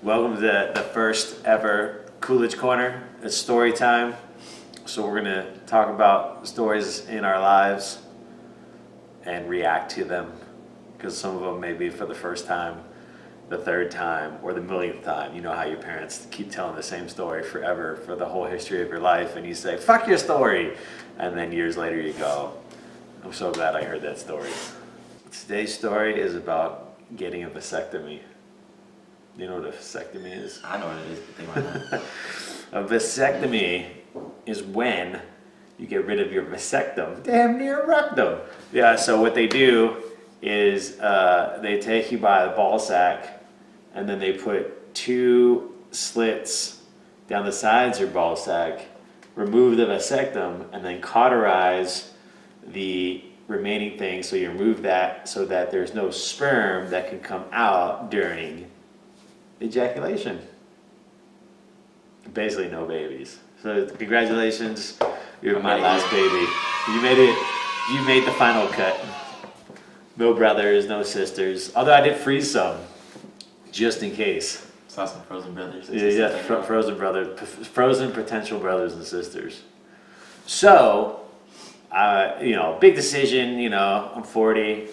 Welcome to the first ever Coolidge Corner. It's story time. So we're going to talk about stories in our lives and react to them, because some of them may be for the first time, the third time, or the millionth time. You know how your parents keep telling the same story forever for the whole history of your life, and you say, fuck your story. And then years later you go, I'm so glad I heard that story. Today's story is about getting a vasectomy. You know what a vasectomy is? I know what it is, but they might not. A vasectomy is when you get rid of your vasectum, damn near rectum. Yeah, so what they do is they take you by the ball sack, and then they put 2 slits down the sides of your ball sack, remove the vasectum, and then cauterize the remaining thing, so you remove that so that there's no sperm that can come out during ejaculation. Basically no babies. So congratulations, you're my last baby. You made it. You made the final cut. No brothers, no sisters. Although I did freeze some, just in case. Saw some frozen brothers. Frozen brothers, frozen potential brothers and sisters. So, big decision. I'm 40,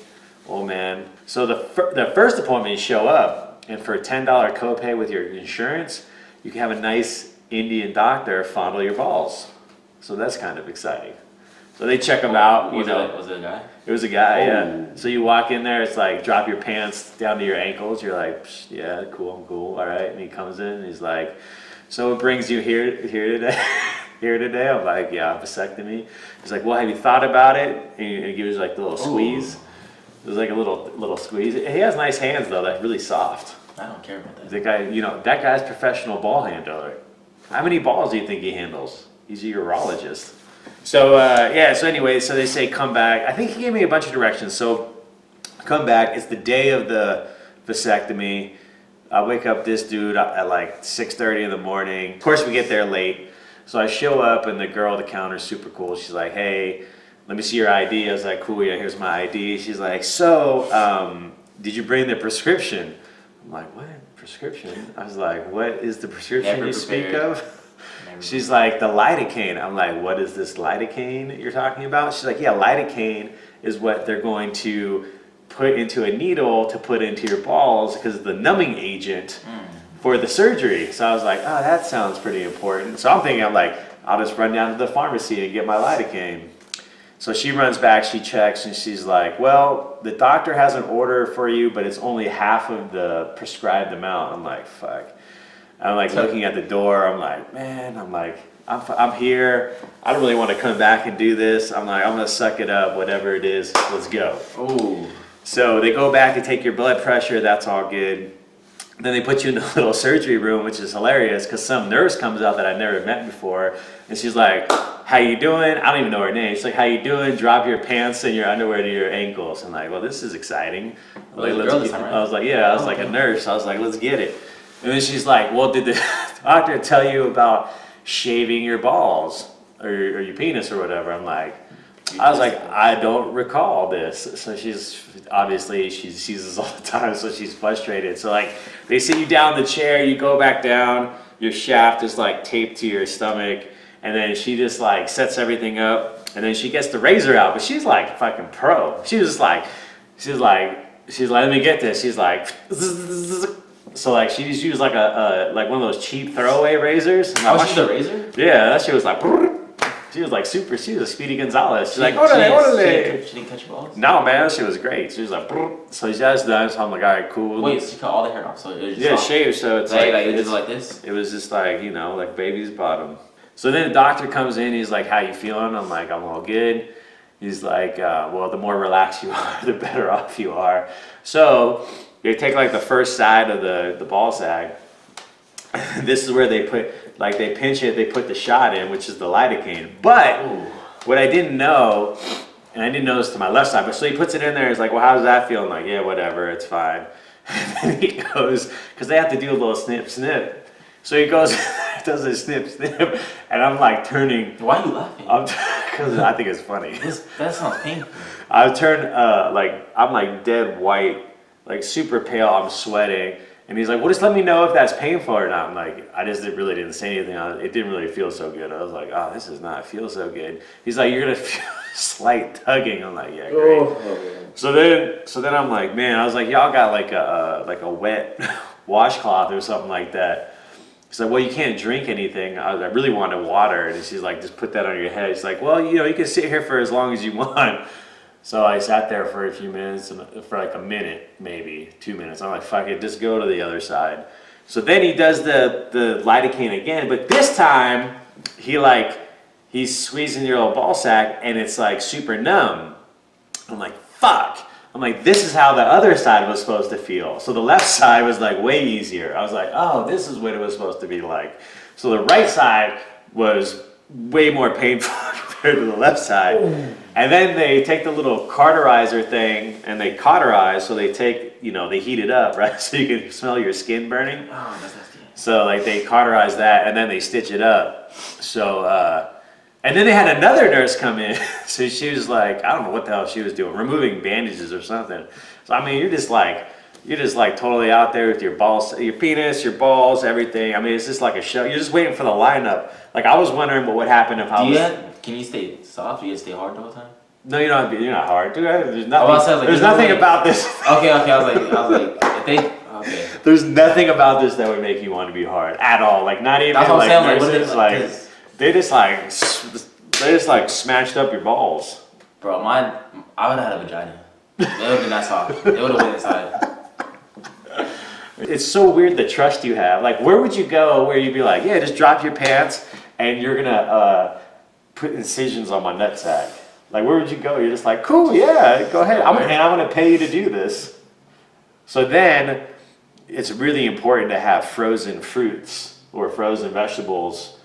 old man. So the first appointment, you show up. And for a $10 copay with your insurance, you can have a nice Indian doctor fondle your balls. So that's kind of exciting. So they check them out. Was it a guy? It was a guy, Oh. yeah. So you walk in there, it's like drop your pants down to your ankles. You're like, yeah, cool, I'm cool, all right. And he comes in and he's like, so what brings you here today? Here today? I'm like, yeah, vasectomy. He's like, well, have you thought about it? And he gives like the little squeeze. It was like a little squeeze. He has nice hands though, like really soft. I don't care about that. The guy, that guy's professional ball handler. How many balls do you think he handles? He's a urologist. So so they say come back. I think he gave me a bunch of directions. So come back. It's the day of the vasectomy. I wake up this dude at like 6:30 in the morning. Of course, we get there late. So I show up and the girl at the counter is super cool. She's like, hey, let me see your ID. I was like, cool, yeah, here's my ID. She's like, so, did you bring the prescription? I'm like, what? Prescription? I was like, what is the prescription you speak of? She's like, the lidocaine. I'm like, what is this lidocaine you're talking about? She's like, yeah, lidocaine is what they're going to put into a needle to put into your balls because it's the numbing agent for the surgery. So I was like, oh, that sounds pretty important. So I'm thinking, I'll just run down to the pharmacy and get my lidocaine. So she runs back, she checks, and she's like, well, the doctor has an order for you, but it's only half of the prescribed amount. I'm like, fuck. I'm like looking at the door. I'm like, man, I'm here. I don't really want to come back and do this. I'm like, I'm going to suck it up, whatever it is. Let's go. Oh. So they go back to take your blood pressure. That's all good. Then they put you in the little surgery room, which is hilarious because some nurse comes out that I've never met before. And she's like, how you doing? I don't even know her name. She's like, how you doing? Drop your pants and your underwear to your ankles. I'm like, well, this is exciting. I was like, yeah, I was like a nurse. I was like, let's get it. And then she's like, well, did the doctor tell you about shaving your balls or your penis or whatever? I'm like, I was like, I don't recall this. So she's obviously, she sees this all the time, so she's frustrated. So like, they sit you down in the chair, you go back down, your shaft is like taped to your stomach, and then she just like sets everything up, and then she gets the razor out, but she's like fucking pro. She's like, let me get this. She's like, so like she just used like like one of those cheap throwaway razors. Oh, she's a razor? Yeah, that shit was like. She was like super. She was a Speedy Gonzalez. She's like, She didn't cut your balls? No, man, she was great. She was like, so she just done. So I'm like, all right, cool. Wait, so you cut all the hair off? So it was just shaved. So it's like this. It was just like like baby's bottom. So then the doctor comes in. He's like, how you feeling? I'm like, I'm all good. He's like, well, the more relaxed you are, the better off you are. So they take like the first side of the ball sack. This is where they put, like they pinch it, they put the shot in, which is the lidocaine. But what I didn't know, and I didn't know this to my left side, but so he puts it in there, he's like, well, how does that feel? I'm like, yeah, whatever, it's fine. And then he goes, because they have to do a little snip, snip. So he goes, does a snip, snip, and I'm like turning. Why are you laughing? Because I think it's funny. That sounds painful. I turned, I'm like dead white, like super pale, I'm sweating. And he's like, well, just let me know if that's painful or not. I'm like, I just really didn't say anything. It didn't really feel so good. I was like, oh, this does not feel so good. He's like, you're gonna feel slight tugging. I'm like, yeah, great. Oh. So then I'm like, man, I was like, y'all got like a wet washcloth or something like that. He's like, well, you can't drink anything. I really wanted water. And she's like, just put that on your head. He's like, well, you can sit here for as long as you want. So I sat there for a few minutes, for like a minute, maybe 2 minutes. I'm like, fuck it, just go to the other side. So then he does the lidocaine again, but this time he's squeezing your little ball sack and it's like super numb. I'm like, fuck. I'm like, this is how the other side was supposed to feel. So the left side was like way easier. I was like, oh, this is what it was supposed to be like. So the right side was way more painful compared to the left side. Ooh. And then they take the little cauterizer thing and they cauterize, so they take, they heat it up, right? So you can smell your skin burning. Oh, that's nasty. So like they cauterize that and then they stitch it up. So, and then they had another nurse come in. So she was like, I don't know what the hell she was doing, removing bandages or something. So I mean, you're just like totally out there with your balls, your penis, your balls, everything. I mean, it's just like a show. You're just waiting for the lineup. Like I was wondering what would happen if Can you stay soft? Do you stay hard the whole time? No, you're not hard. Dude, there's nothing. There's nothing about this. Okay. I was like, if they. Okay. There's nothing about this that would make you want to be hard at all. Like not even That's what like I'm saying, nurses. They just like smashed up your balls. Bro, I would have had a vagina. It would have been that soft. It would have been inside. It's so weird the trust you have. Like, where would you go where you'd be like, yeah, just drop your pants and you're gonna put incisions on my nutsack? Like, where would you go? You're just like, cool, yeah, go ahead. I'm gonna pay you to do this. So then, it's really important to have frozen fruits or frozen vegetables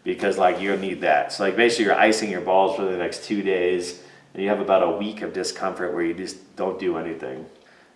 because like you'll need that. So like basically you're icing your balls for the next 2 days and you have about a week of discomfort where you just don't do anything.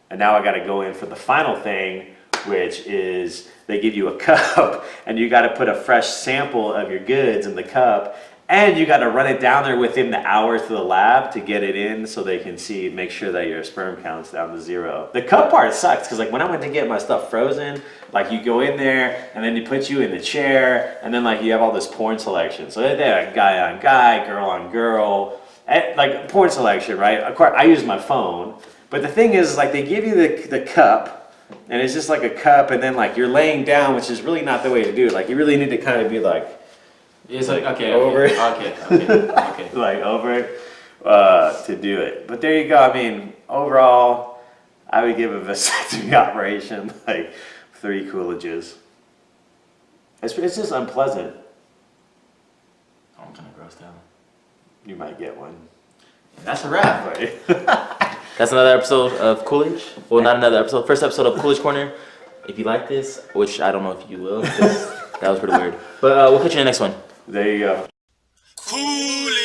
And now I gotta go in for the final thing, which is they give you a cup and you gotta put a fresh sample of your goods in the cup and you gotta run it down there within the hour to the lab to get it in so they can make sure that your sperm count's down to 0. The cup part sucks because like when I went to get my stuff frozen, like you go in there and then they put you in the chair and then like you have all this porn selection. So they had guy on guy, girl on girl, like porn selection, right? Of course I use my phone, but the thing is like they give you the cup and it's just like a cup and then like you're laying down, which is really not the way to do it. Like you really need to kind of be like, it's like over it. Okay. Like over it to do it. But there you go. I mean, overall, I would give a vasectomy operation like 3 Coolidges. It's just unpleasant. I'm kind of grossed out. You might get one. And that's a wrap. That's another episode of Coolidge. Well, not another episode. First episode of Coolidge Corner. If you like this, which I don't know if you will, because that was pretty weird. But we'll catch you in the next one. There you go. Cool.